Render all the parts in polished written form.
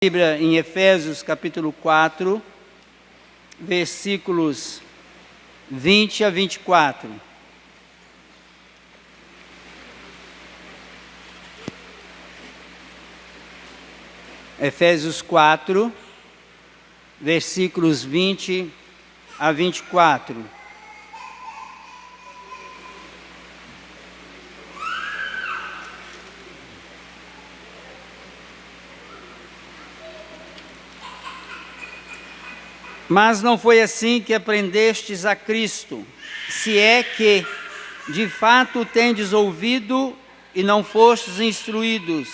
Bíblia em Efésios capítulo 4, versículos 20 a 24. Efésios 4, versículos 20 a 24. Mas não foi assim que aprendestes a Cristo, se é que, de fato, tendes ouvido e não fostes instruídos,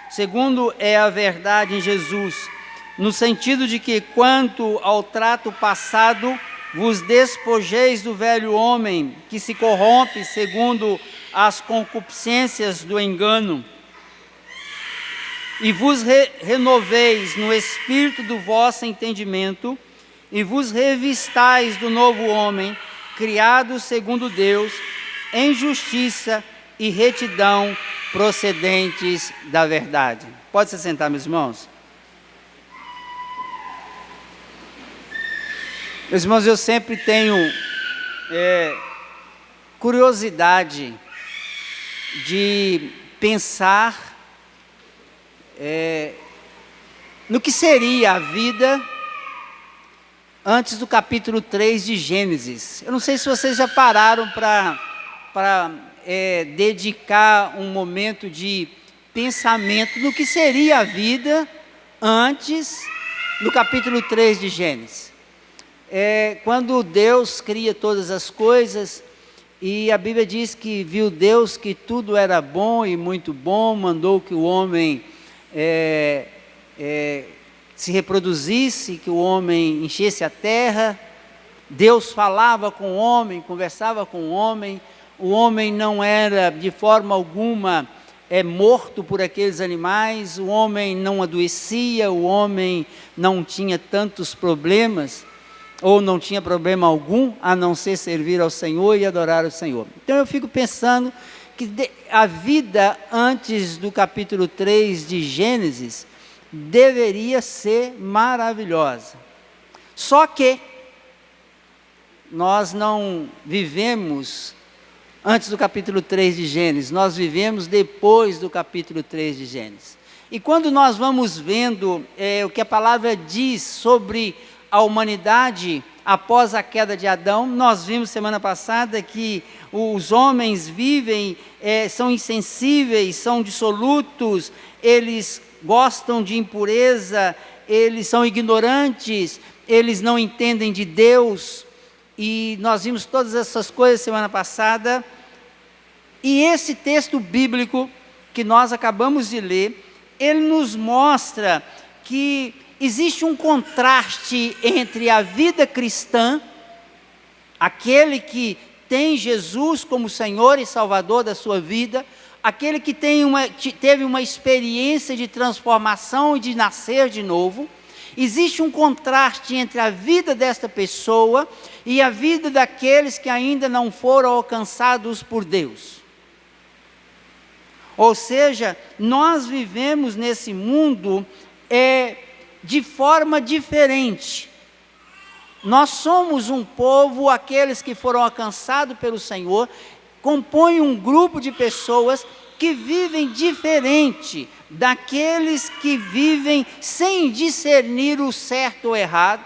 segundo é a verdade em Jesus, no sentido de que, quanto ao trato passado, vos despojeis do velho homem, que se corrompe segundo as concupiscências do engano, e vos renoveis no espírito do vosso entendimento, e vos revistais do novo homem, criado segundo Deus, em justiça e retidão procedentes da verdade. Pode se sentar, meus irmãos? Meus irmãos, eu sempre tenho curiosidade de pensar no que seria a vida antes do capítulo 3 de Gênesis. Eu não sei se vocês já pararam para dedicar um momento de pensamento no que seria a vida antes do capítulo 3 de Gênesis. Quando Deus cria todas as coisas, e a Bíblia diz que viu Deus que tudo era bom e muito bom, mandou que o homem se reproduzisse, que o homem enchesse a terra. Deus falava com o homem, conversava com o homem não era de forma alguma morto por aqueles animais, o homem não adoecia, o homem não tinha tantos problemas, ou não tinha problema algum, a não ser servir ao Senhor e adorar ao Senhor. Então eu fico pensando que a vida antes do capítulo 3 de Gênesis deveria ser maravilhosa. Só que nós não vivemos antes do capítulo 3 de Gênesis, nós vivemos depois do capítulo 3 de Gênesis. E quando nós vamos vendo o que a palavra diz sobre a humanidade após a queda de Adão, nós vimos semana passada que os homens vivem, são insensíveis, são dissolutos, eles gostam de impureza, eles são ignorantes, eles não entendem de Deus, e nós vimos todas essas coisas semana passada. E esse texto bíblico que nós acabamos de ler, ele nos mostra que existe um contraste entre a vida cristã, aquele que tem Jesus como Senhor e Salvador da sua vida, aquele que teve uma experiência de transformação e de nascer de novo. Existe um contraste entre a vida desta pessoa e a vida daqueles que ainda não foram alcançados por Deus. Ou seja, nós vivemos nesse mundo de forma diferente. Nós somos um povo, aqueles que foram alcançados pelo Senhor, compõe um grupo de pessoas que vivem diferente daqueles que vivem sem discernir o certo ou errado,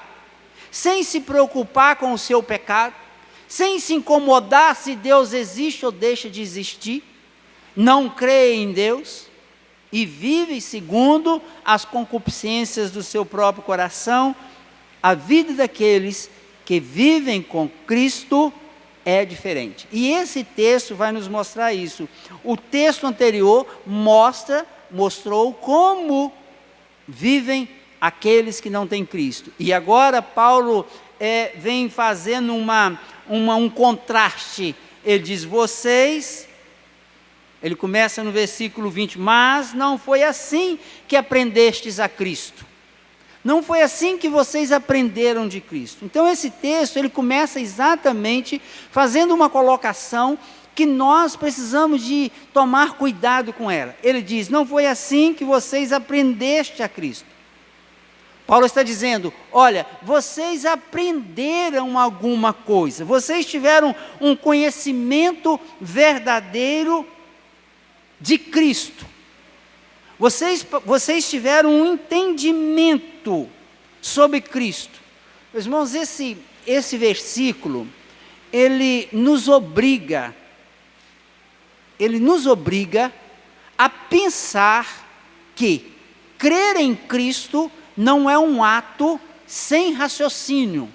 sem se preocupar com o seu pecado, sem se incomodar se Deus existe ou deixa de existir, não crê em Deus e vive segundo as concupiscências do seu próprio coração. A vida daqueles que vivem com Cristo é diferente. E esse texto vai nos mostrar isso. O texto anterior mostrou como vivem aqueles que não têm Cristo. E agora Paulo vem fazendo um contraste. Ele diz, ele começa no versículo 20, mas não foi assim que aprendestes a Cristo. Não foi assim que vocês aprenderam de Cristo. Então esse texto, ele começa exatamente fazendo uma colocação que nós precisamos de tomar cuidado com ela. Ele diz, não foi assim que vocês aprendeste a Cristo. Paulo está dizendo, olha, vocês aprenderam alguma coisa, vocês tiveram um conhecimento verdadeiro de Cristo. Vocês tiveram um entendimento sobre Cristo. Meus irmãos, esse versículo, ele nos obriga a pensar que crer em Cristo não é um ato sem raciocínio.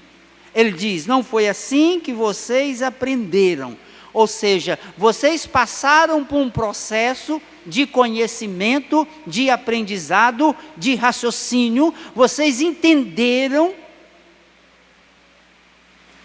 Ele diz, não foi assim que vocês aprenderam. Ou seja, vocês passaram por um processo de conhecimento, de aprendizado, de raciocínio, vocês entenderam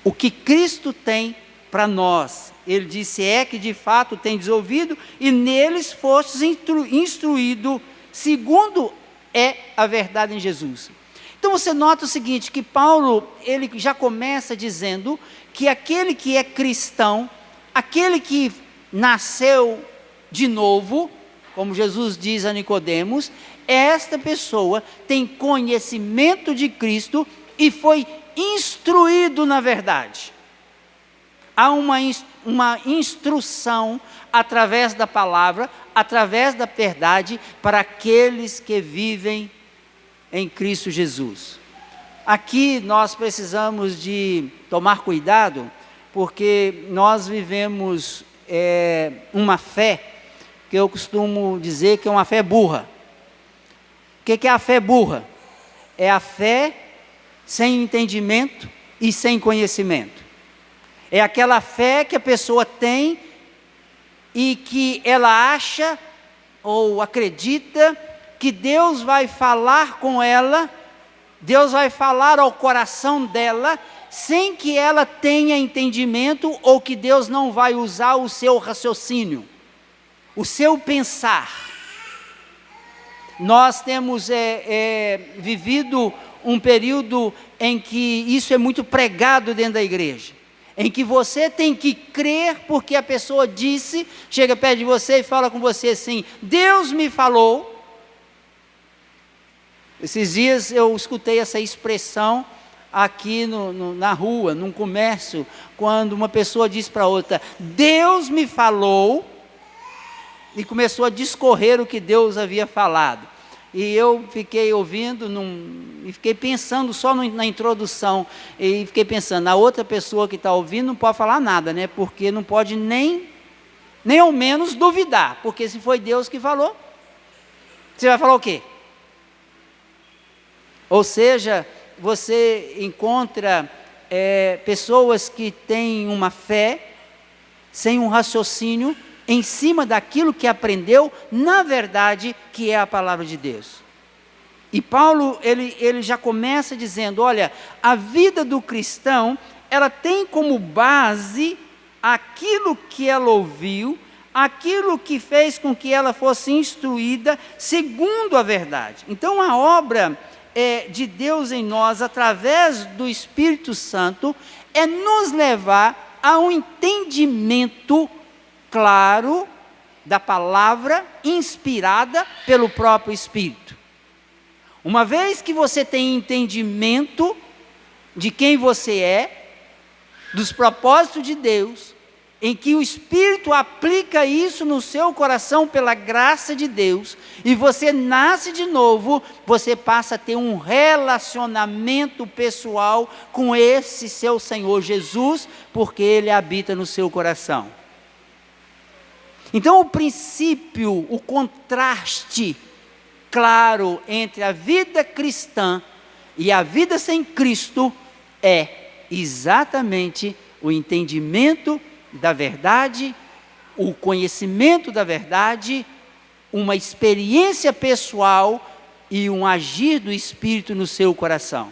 o que Cristo tem para nós. Ele disse, que de fato tendes ouvido, e neles fostes instruído, segundo é a verdade em Jesus. Então você nota o seguinte, que Paulo, ele já começa dizendo que aquele que é cristão, aquele que nasceu de novo, como Jesus diz a Nicodemos, esta pessoa tem conhecimento de Cristo e foi instruído na verdade. Há uma instrução através da palavra, através da verdade, para aqueles que vivem em Cristo Jesus. Aqui nós precisamos de tomar cuidado, porque nós vivemos uma fé, que eu costumo dizer que é uma fé burra. O que é a fé burra? É a fé sem entendimento e sem conhecimento. É aquela fé que a pessoa tem e que ela acha ou acredita que Deus vai falar com ela, Deus vai falar ao coração dela, sem que ela tenha entendimento, ou que Deus não vai usar o seu raciocínio, o seu pensar. Nós temos vivido um período em que isso é muito pregado dentro da igreja, em que você tem que crer porque a pessoa disse, chega perto de você e fala com você assim, Deus me falou. Esses dias eu escutei essa expressão aqui na rua, num comércio, quando uma pessoa disse para outra, Deus me falou, e começou a discorrer o que Deus havia falado. E eu fiquei ouvindo, e fiquei pensando só na introdução, e fiquei pensando, a outra pessoa que está ouvindo não pode falar nada, né? Porque não pode nem ao menos duvidar, porque se foi Deus que falou, você vai falar o quê? Ou seja, você encontra pessoas que têm uma fé, sem um raciocínio, em cima daquilo que aprendeu, na verdade, que é a palavra de Deus. E Paulo, ele já começa dizendo, olha, a vida do cristão, ela tem como base aquilo que ela ouviu, aquilo que fez com que ela fosse instruída segundo a verdade. Então a obra de Deus em nós, através do Espírito Santo, é nos levar a um entendimento claro da palavra inspirada pelo próprio Espírito. Uma vez que você tem entendimento de quem você é, dos propósitos de Deus, em que o Espírito aplica isso no seu coração pela graça de Deus, e você nasce de novo, você passa a ter um relacionamento pessoal com esse seu Senhor Jesus, porque Ele habita no seu coração. Então o princípio, o contraste claro entre a vida cristã e a vida sem Cristo é exatamente o entendimento da verdade, o conhecimento da verdade, uma experiência pessoal e um agir do Espírito no seu coração.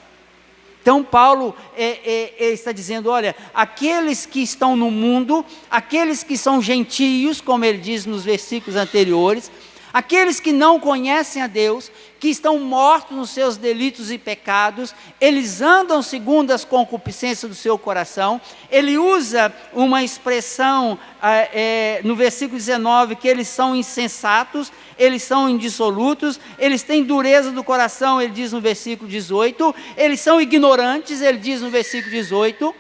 Então Paulo está dizendo, olha, aqueles que estão no mundo, aqueles que são gentios, como ele diz nos versículos anteriores, Aqueles que não conhecem a Deus, que estão mortos nos seus delitos e pecados, eles andam segundo as concupiscências do seu coração. Ele usa uma expressão no versículo 19, que eles são insensatos, eles são indissolutos, eles têm dureza do coração, ele diz no versículo 18, eles são ignorantes, ele diz no versículo 18,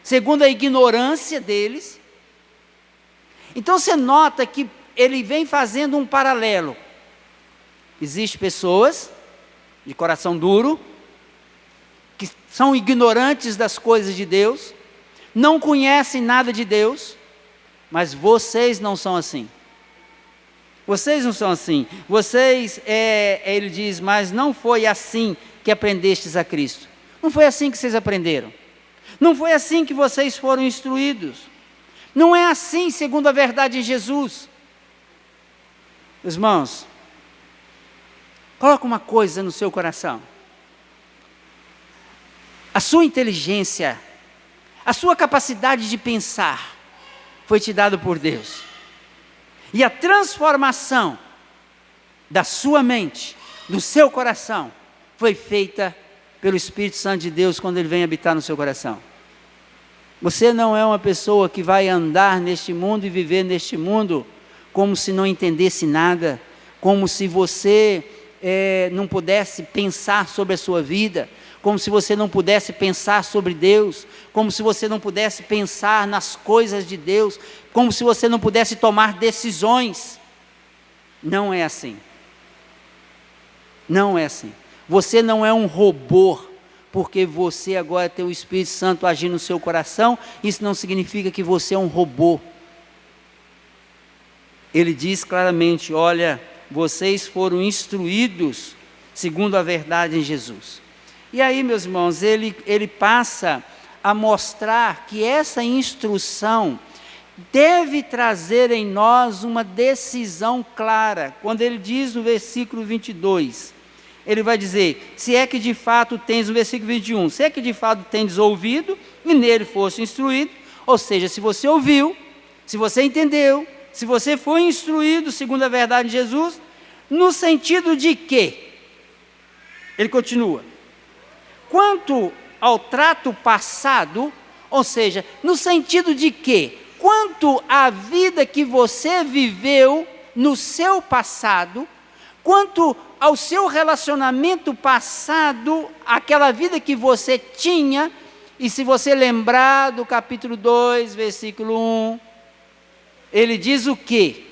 segundo a ignorância deles. Então você nota que ele vem fazendo um paralelo. Existem pessoas de coração duro, que são ignorantes das coisas de Deus, não conhecem nada de Deus, mas vocês não são assim. Vocês não são assim. Vocês, ele diz, mas não foi assim que aprendestes a Cristo. Não foi assim que vocês aprenderam. Não foi assim que vocês foram instruídos. Não é assim segundo a verdade em Jesus. Irmãos, coloca uma coisa no seu coração. A sua inteligência, a sua capacidade de pensar, foi te dado por Deus. E a transformação da sua mente, do seu coração, foi feita pelo Espírito Santo de Deus quando Ele vem habitar no seu coração. Você não é uma pessoa que vai andar neste mundo e viver neste mundo como se não entendesse nada, como se você não pudesse pensar sobre a sua vida, como se você não pudesse pensar sobre Deus, como se você não pudesse pensar nas coisas de Deus, como se você não pudesse tomar decisões. Não é assim. Não é assim. Você não é um robô, porque você agora tem o Espírito Santo agindo no seu coração. Isso não significa que você é um robô. Ele diz claramente, olha, vocês foram instruídos segundo a verdade em Jesus. E aí, meus irmãos, ele passa a mostrar que essa instrução deve trazer em nós uma decisão clara. Quando ele diz no versículo 22, ele vai dizer, se é que de fato tens, no versículo 21, se é que de fato tens ouvido e nele foste instruído, ou seja, se você ouviu, se você entendeu, se você foi instruído segundo a verdade de Jesus, no sentido de que, ele continua, quanto ao trato passado, ou seja, no sentido de que, quanto à vida que você viveu no seu passado, quanto ao seu relacionamento passado, aquela vida que você tinha, e se você lembrar do capítulo 2, versículo 1, ele diz o quê?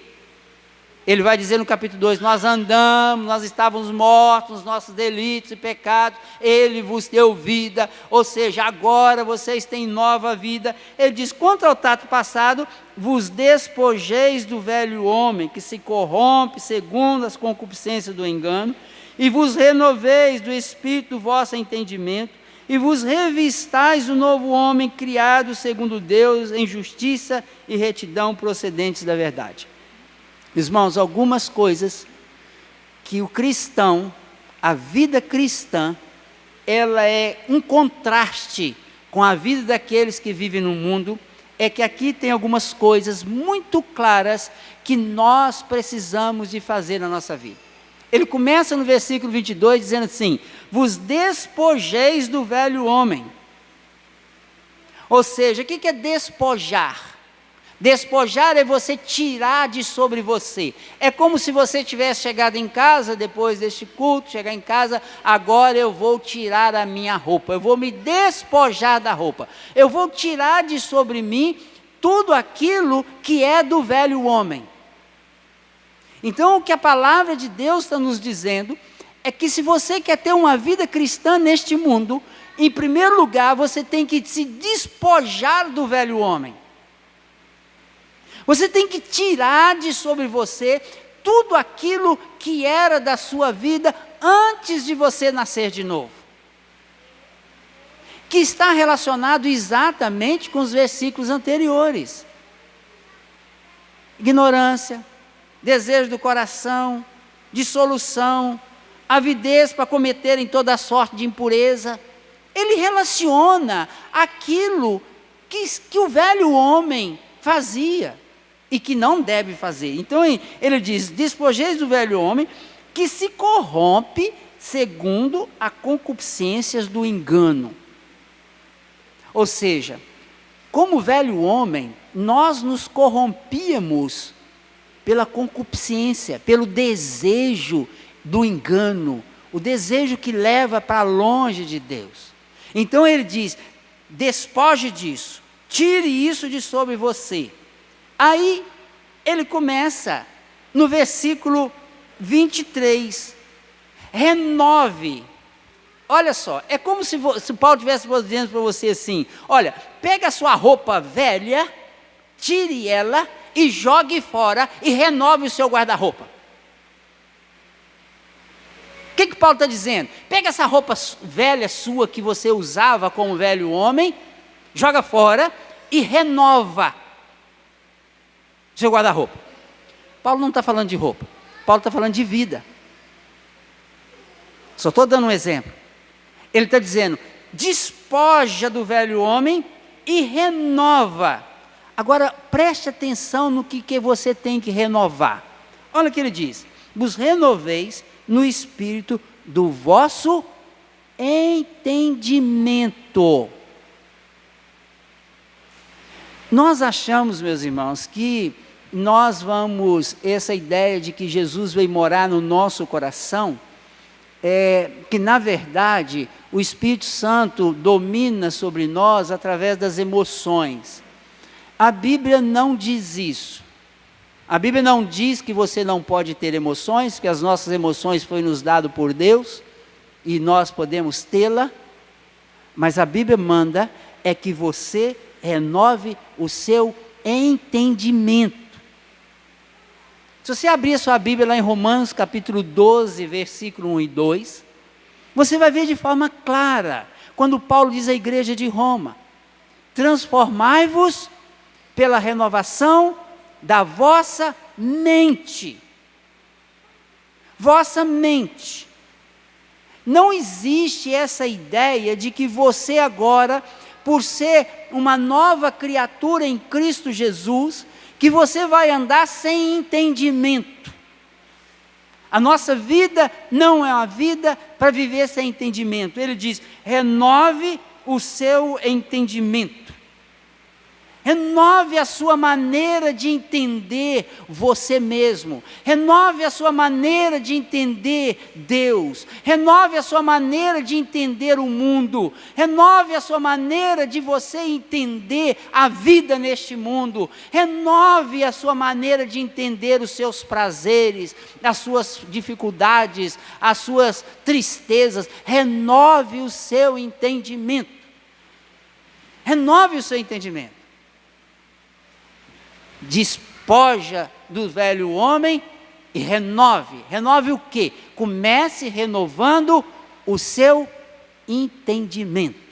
Ele vai dizer no capítulo 2, nós andamos, nós estávamos mortos nos nossos delitos e pecados, Ele vos deu vida, ou seja, agora vocês têm nova vida. Ele diz, quanto ao trato passado, vos despojeis do velho homem, que se corrompe segundo as concupiscências do engano, e vos renoveis do espírito do vosso entendimento, e vos revistais do novo homem, criado segundo Deus, em justiça e retidão procedentes da verdade. Irmãos, algumas coisas que o cristão, a vida cristã, ela é um contraste com a vida daqueles que vivem no mundo, é que aqui tem algumas coisas muito claras que nós precisamos de fazer na nossa vida. Ele começa no versículo 22 dizendo assim, vos despojeis do velho homem. Ou seja, o que é despojar? Despojar é você tirar de sobre você. É como se você tivesse chegado em casa, depois deste culto, chegar em casa, agora eu vou tirar a minha roupa, eu vou me despojar da roupa. Eu vou tirar de sobre mim tudo aquilo que é do velho homem. Então o que a palavra de Deus está nos dizendo, é que se você quer ter uma vida cristã neste mundo, em primeiro lugar você tem que se despojar do velho homem. Você tem que tirar de sobre você tudo aquilo que era da sua vida antes de você nascer de novo. Que está relacionado exatamente com os versículos anteriores. Ignorância, desejo do coração, dissolução, avidez para cometerem toda sorte de impureza. Ele relaciona aquilo que o velho homem fazia. e que não deve fazer. Então ele diz: despojeis do velho homem que se corrompe segundo a concupiscências do engano. Ou seja, como velho homem, nós nos corrompíamos pela concupiscência, pelo desejo do engano, o desejo que leva para longe de Deus. Então ele diz: despoje disso, tire isso de sobre você. Aí ele começa no versículo 23, renove. Olha só, é como se Paulo estivesse dizendo para você assim: olha, pega a sua roupa velha, tire ela e jogue fora e renove o seu guarda-roupa. O que Paulo está dizendo? Pega essa roupa velha sua que você usava como velho homem, joga fora e renova o seu guarda-roupa. Paulo não está falando de roupa, Paulo está falando de vida. Só estou dando um exemplo. Ele está dizendo: despoja do velho homem e renova. Agora, preste atenção no que você tem que renovar. Olha o que ele diz: vos renoveis no espírito do vosso entendimento. Nós achamos, meus irmãos, que nós vamos, essa ideia de que Jesus veio morar no nosso coração, que na verdade o Espírito Santo domina sobre nós através das emoções. A Bíblia não diz isso. A Bíblia não diz que você não pode ter emoções, que as nossas emoções foi nos dado por Deus e nós podemos tê-la, mas a Bíblia manda é que você renove o seu entendimento. Se você abrir a sua Bíblia lá em Romanos capítulo 12, versículo 1 e 2, você vai ver de forma clara, quando Paulo diz à igreja de Roma: transformai-vos pela renovação da vossa mente. Vossa mente. Não existe essa ideia de que você agora, por ser uma nova criatura em Cristo Jesus, que você vai andar sem entendimento. A nossa vida não é uma vida para viver sem entendimento. Ele diz: renove o seu entendimento. Renove a sua maneira de entender você mesmo. Renove a sua maneira de entender Deus. Renove a sua maneira de entender o mundo. Renove a sua maneira de você entender a vida neste mundo. Renove a sua maneira de entender os seus prazeres, as suas dificuldades, as suas tristezas. Renove o seu entendimento. Renove o seu entendimento. Despoja do velho homem e renove. Renove o quê? Comece renovando o seu entendimento.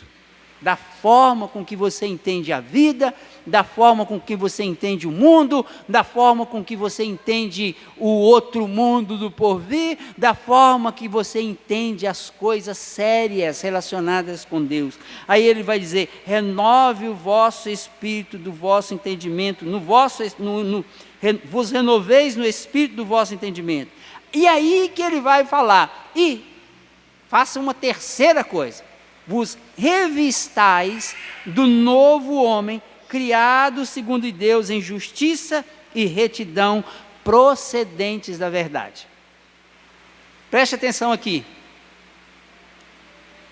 Da forma com que você entende a vida, da forma com que você entende o mundo, da forma com que você entende o outro mundo do porvir, da forma que você entende as coisas sérias relacionadas com Deus. Aí ele vai dizer: renove o vosso espírito do vosso entendimento, vos renoveis no espírito do vosso entendimento. E aí que ele vai falar: e faça uma terceira coisa: vos revistais do novo homem, criado segundo Deus em justiça e retidão, procedentes da verdade. Preste atenção aqui.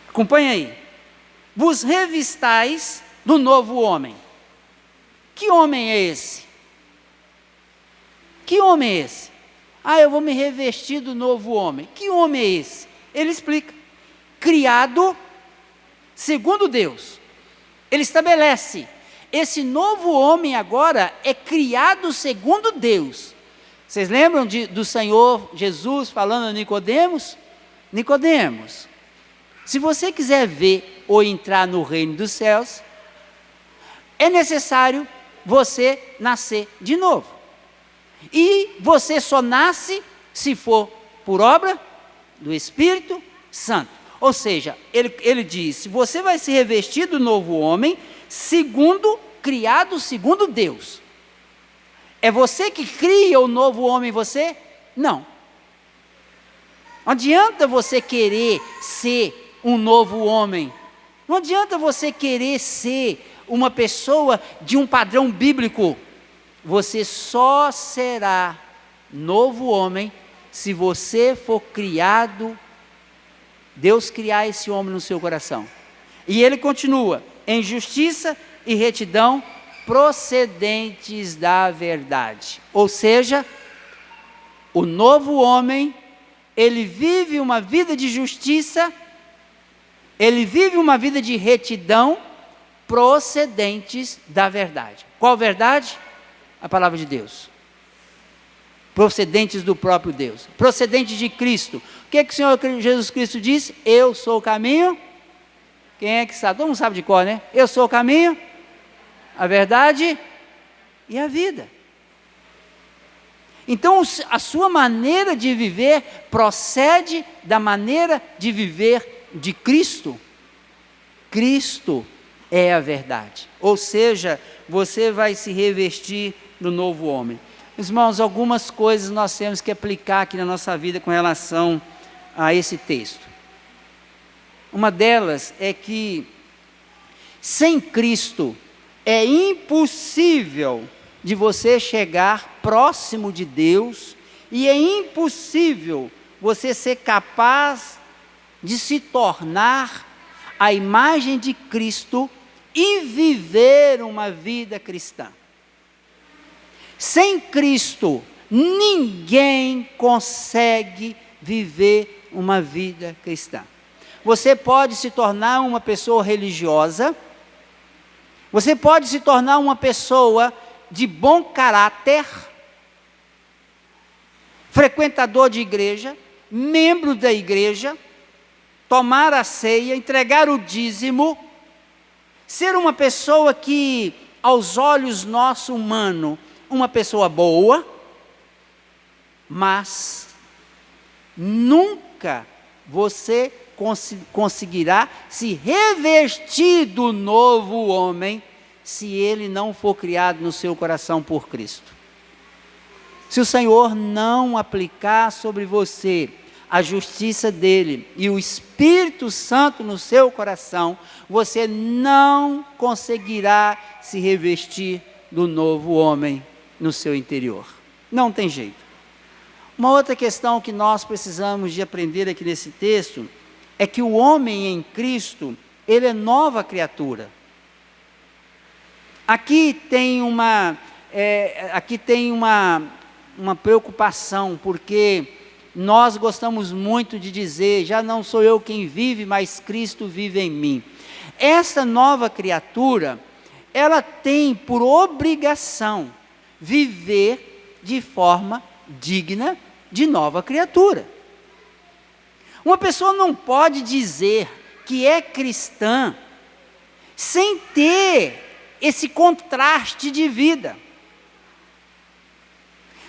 Acompanhe aí. Vos revistais do novo homem. Que homem é esse? Que homem é esse? Ah, eu vou me revestir do novo homem. Que homem é esse? Ele explica: criado segundo Deus. Ele estabelece: esse novo homem agora é criado segundo Deus. Vocês lembram do Senhor Jesus falando a Nicodemos? Nicodemos, se você quiser ver ou entrar no reino dos céus, é necessário você nascer de novo. E você só nasce se for por obra do Espírito Santo. Ou seja, ele diz: você vai se revestir do novo homem, criado segundo Deus. É você que cria o novo homem em você? Não. Não adianta você querer ser um novo homem. Não adianta você querer ser uma pessoa de um padrão bíblico. Você só será novo homem se você for criado, Deus criar esse homem no seu coração. E ele continua, em justiça e retidão procedentes da verdade. Ou seja, o novo homem, ele vive uma vida de justiça, ele vive uma vida de retidão procedentes da verdade. Qual verdade? A palavra de Deus. Procedentes do próprio Deus. Procedentes de Cristo. O que o Senhor Jesus Cristo disse? Eu sou o caminho. Quem é que sabe? Todo mundo sabe de cor, né? Eu sou o caminho, a verdade e a vida. Então, a sua maneira de viver procede da maneira de viver de Cristo. Cristo é a verdade. Ou seja, você vai se revestir do novo homem. Irmãos, algumas coisas nós temos que aplicar aqui na nossa vida com relação a esse texto. Uma delas é que, sem Cristo, é impossível de você chegar próximo de Deus, e é impossível você ser capaz de se tornar a imagem de Cristo e viver uma vida cristã. Sem Cristo, ninguém consegue viver uma vida cristã. Você pode se tornar uma pessoa religiosa, você pode se tornar uma pessoa de bom caráter, frequentador de igreja, membro da igreja, tomar a ceia, entregar o dízimo, ser uma pessoa que, aos olhos nosso humano, uma pessoa boa, mas nunca você conseguirá se revestir do novo homem se ele não for criado no seu coração por Cristo. Se o Senhor não aplicar sobre você a justiça dele e o Espírito Santo no seu coração, você não conseguirá se revestir do novo homem no seu interior. Não tem jeito. Uma outra questão que nós precisamos de aprender aqui nesse texto é que o homem em Cristo, ele é nova criatura. Aqui tem uma preocupação, porque nós gostamos muito de dizer, já não sou eu quem vive, mas Cristo vive em mim. Essa nova criatura, ela tem por obrigação viver de forma digna de nova criatura. Uma pessoa não pode dizer que é cristã sem ter esse contraste de vida.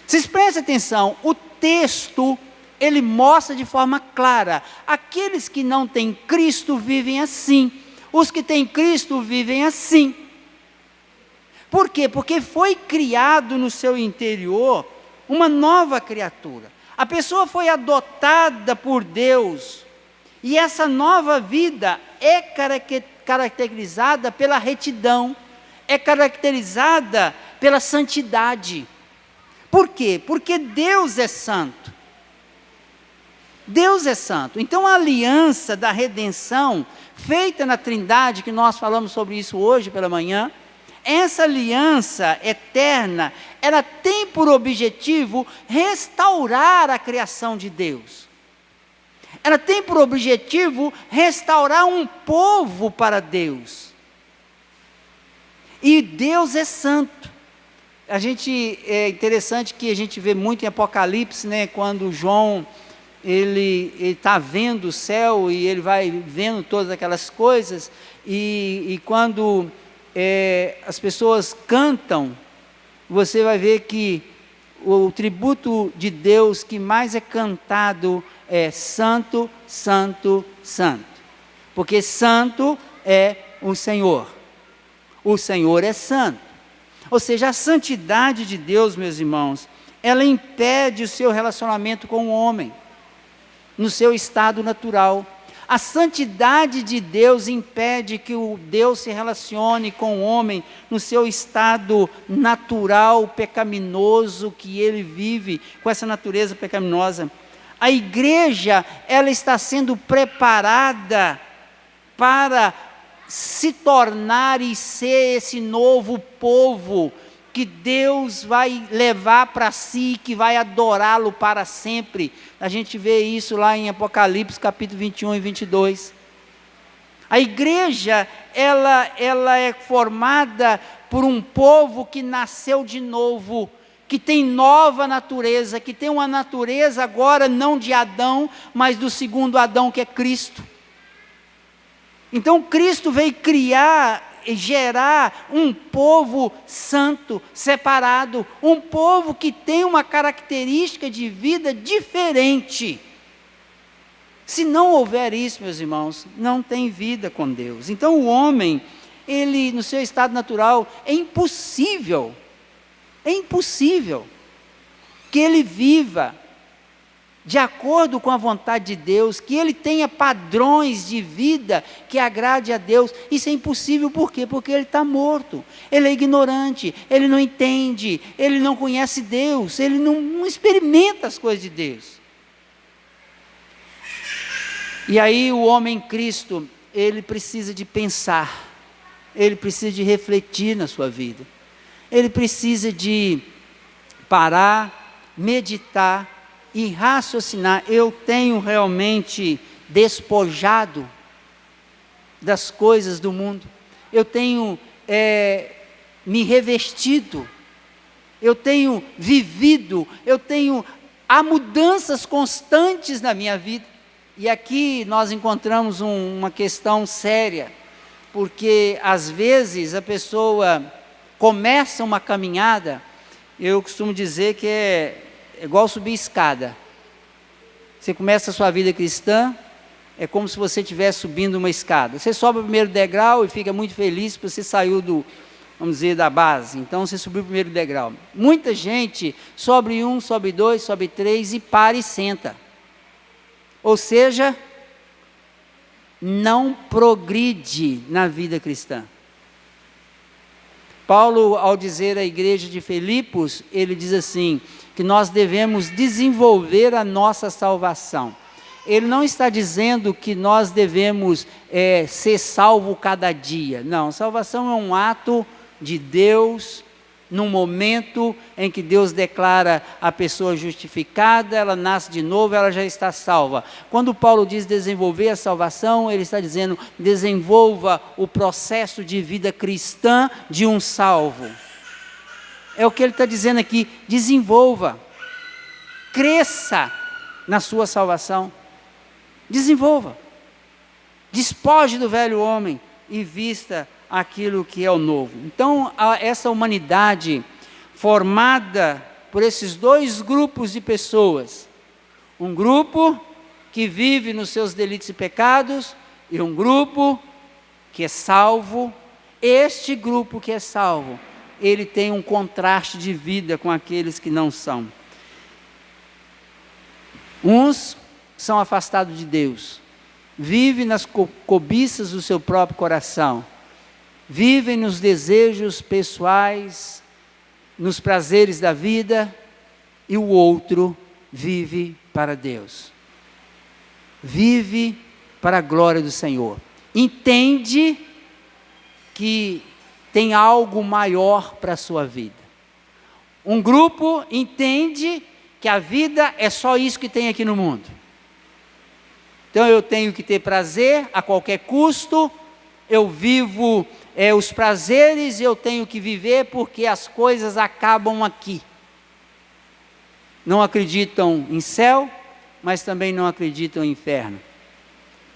Vocês prestem atenção, o texto, ele mostra de forma clara, aqueles que não têm Cristo vivem assim, os que têm Cristo vivem assim. Por quê? Porque foi criado no seu interior uma nova criatura. A pessoa foi adotada por Deus, e essa nova vida é caracterizada pela retidão, é caracterizada pela santidade. Por quê? Porque Deus é santo. Deus é santo. Então a aliança da redenção, feita na Trindade, que nós falamos sobre isso hoje pela manhã, essa aliança eterna, ela tem por objetivo restaurar a criação de Deus. Ela tem por objetivo restaurar um povo para Deus. E Deus é santo. É interessante que a gente vê muito em Apocalipse, né, quando João ele está vendo o céu e ele vai vendo todas aquelas coisas, e quando as pessoas cantam, você vai ver que o tributo de Deus que mais é cantado é santo, santo, santo, porque santo é o Senhor é santo. Ou seja, a santidade de Deus, meus irmãos, ela impede o seu relacionamento com o homem, no seu estado natural. A santidade de Deus impede que o Deus se relacione com o homem no seu estado natural, pecaminoso, que ele vive com essa natureza pecaminosa. A igreja, ela está sendo preparada para se tornar e ser esse novo povo que Deus vai levar para si, que vai adorá-lo para sempre. A gente vê isso lá em Apocalipse, capítulo 21 e 22. A igreja, ela é formada por um povo que nasceu de novo, que tem nova natureza, que tem uma natureza agora não de Adão, mas do segundo Adão, que é Cristo. Então Cristo veio criar e gerar um povo santo, separado, um povo que tem uma característica de vida diferente. Se não houver isso, meus irmãos, não tem vida com Deus. Então o homem, ele no seu estado natural, é impossível que ele viva de acordo com a vontade de Deus, que ele tenha padrões de vida que agrade a Deus. Isso é impossível, por quê? Porque ele está morto, ele é ignorante, ele não entende, ele não conhece Deus, ele não experimenta as coisas de Deus. E aí o homem em Cristo, ele precisa de pensar, ele precisa de refletir na sua vida, ele precisa de parar, meditar e raciocinar. Eu tenho realmente despojado das coisas do mundo, eu tenho me revestido, eu tenho vivido, há mudanças constantes na minha vida. E aqui nós encontramos uma questão séria, porque às vezes a pessoa começa uma caminhada, eu costumo dizer que é igual subir escada. Você começa a sua vida cristã, é como se você estivesse subindo uma escada. Você sobe o primeiro degrau e fica muito feliz porque você saiu vamos dizer, da base. Então você subiu o primeiro degrau. Muita gente sobe 1, sobe 2, sobe 3 e para e senta. Ou seja, não progride na vida cristã. Paulo, ao dizer à igreja de Filipos, ele diz assim, que nós devemos desenvolver a nossa salvação. Ele não está dizendo que nós devemos ser salvo cada dia. Não, salvação é um ato de Deus, num momento em que Deus declara a pessoa justificada, ela nasce de novo, ela já está salva. Quando Paulo diz desenvolver a salvação, ele está dizendo desenvolva o processo de vida cristã de um salvo. É o que ele está dizendo aqui, desenvolva, cresça na sua salvação, desenvolva, despoje do velho homem e vista aquilo que é o novo. Então, essa humanidade formada por esses dois grupos de pessoas, um grupo que vive nos seus delitos e pecados, e um grupo que é salvo. Este grupo que é salvo, ele tem um contraste de vida com aqueles que não são. Uns são afastados de Deus, vivem nas cobiças do seu próprio coração, vivem nos desejos pessoais, nos prazeres da vida, e o outro vive para Deus, vive para a glória do Senhor, entende que tem algo maior para a sua vida. Um grupo entende que a vida é só isso que tem aqui no mundo. Então eu tenho que ter prazer a qualquer custo, eu vivo os prazeres, eu tenho que viver porque as coisas acabam aqui. Não acreditam em céu, mas também não acreditam em inferno.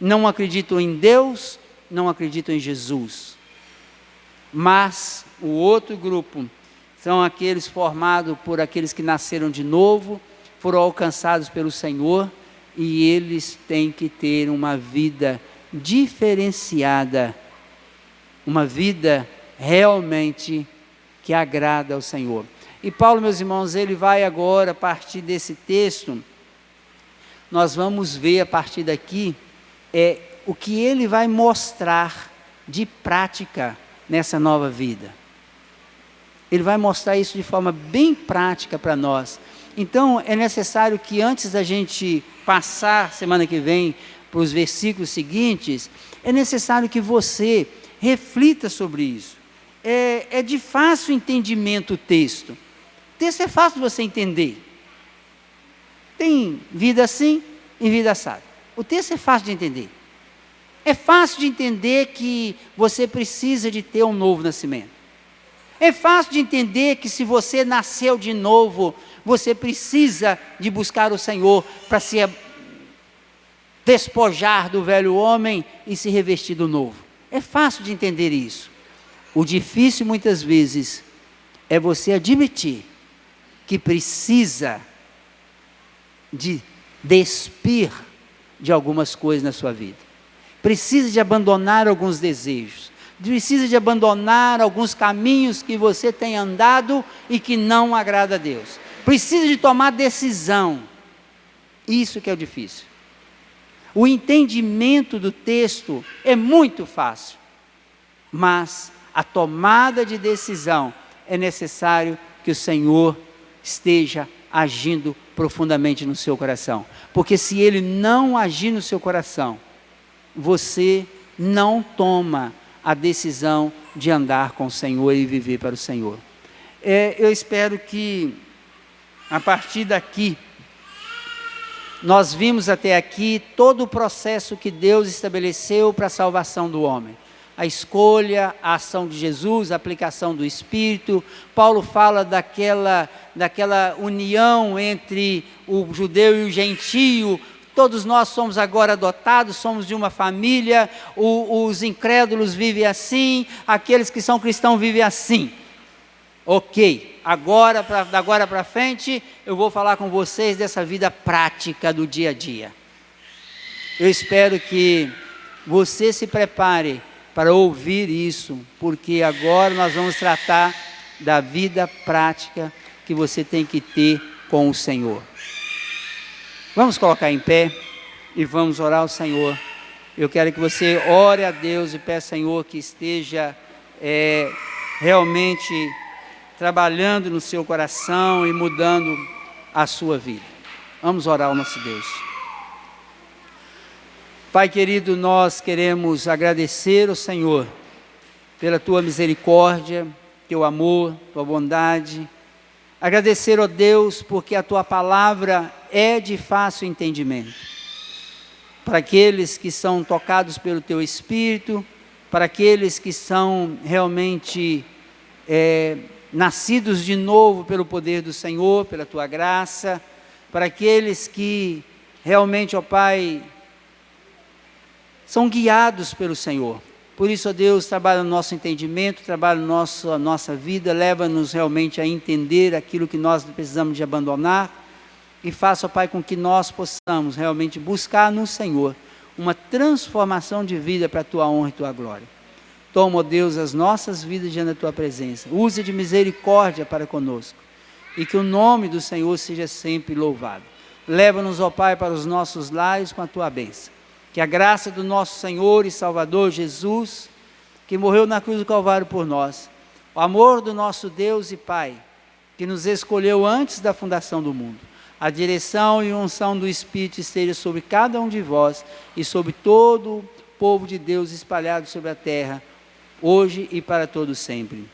Não acreditam em Deus, não acreditam em Jesus. Mas o outro grupo são aqueles formados por aqueles que nasceram de novo, foram alcançados pelo Senhor, e eles têm que ter uma vida diferenciada, uma vida realmente que agrada ao Senhor. E Paulo, meus irmãos, ele vai agora, a partir desse texto, nós vamos ver a partir daqui, o que ele vai mostrar de prática nessa nova vida. Ele vai mostrar isso de forma bem prática para nós. Então, é necessário que antes da gente passar, semana que vem, para os versículos seguintes, é necessário que você reflita sobre isso. É de fácil entendimento o texto. O texto é fácil de você entender. Tem vida assim e vida assada. O texto é fácil de entender. É fácil de entender que você precisa de ter um novo nascimento. É fácil de entender que se você nasceu de novo, você precisa de buscar o Senhor para se despojar do velho homem e se revestir do novo. É fácil de entender isso. O difícil muitas vezes é você admitir que precisa de despir de algumas coisas na sua vida. Precisa de abandonar alguns desejos. Precisa de abandonar alguns caminhos que você tem andado e que não agrada a Deus. Precisa de tomar decisão. Isso que é o difícil. O entendimento do texto é muito fácil, mas a tomada de decisão é necessário que o Senhor esteja agindo profundamente no seu coração. Porque se Ele não agir no seu coração, você não toma a decisão de andar com o Senhor e viver para o Senhor. Eu espero que, a partir daqui, nós vimos até aqui todo o processo que Deus estabeleceu para a salvação do homem. A escolha, a ação de Jesus, a aplicação do Espírito. Paulo fala daquela união entre o judeu e o gentio. Todos nós somos agora adotados, somos de uma família. Os incrédulos vivem assim, aqueles que são cristãos vivem assim. Ok, agora para frente, eu vou falar com vocês dessa vida prática do dia a dia. Eu espero que você se prepare para ouvir isso, porque agora nós vamos tratar da vida prática que você tem que ter com o Senhor. Vamos colocar em pé e vamos orar ao Senhor. Eu quero que você ore a Deus e peça, Senhor, que esteja realmente trabalhando no seu coração e mudando a sua vida. Vamos orar ao nosso Deus. Pai querido, nós queremos agradecer ao Senhor pela Tua misericórdia, Teu amor, Tua bondade. Agradecer, ó Deus, porque a Tua palavra é de fácil entendimento. Para aqueles que são tocados pelo Teu Espírito, para aqueles que são realmente nascidos de novo pelo poder do Senhor, pela Tua graça, para aqueles que realmente, ó Pai, são guiados pelo Senhor. Por isso, ó Deus, trabalha no nosso entendimento, trabalha a nossa vida, leva-nos realmente a entender aquilo que nós precisamos de abandonar e faça, ó Pai, com que nós possamos realmente buscar no Senhor uma transformação de vida para a Tua honra e Tua glória. Toma, ó Deus, as nossas vidas diante da Tua presença. Use de misericórdia para conosco. E que o nome do Senhor seja sempre louvado. Leva-nos, ó Pai, para os nossos lares com a Tua bênção. Que a graça do nosso Senhor e Salvador Jesus, que morreu na cruz do Calvário por nós, o amor do nosso Deus e Pai, que nos escolheu antes da fundação do mundo, a direção e unção do Espírito esteja sobre cada um de vós e sobre todo o povo de Deus espalhado sobre a terra, hoje e para todo sempre.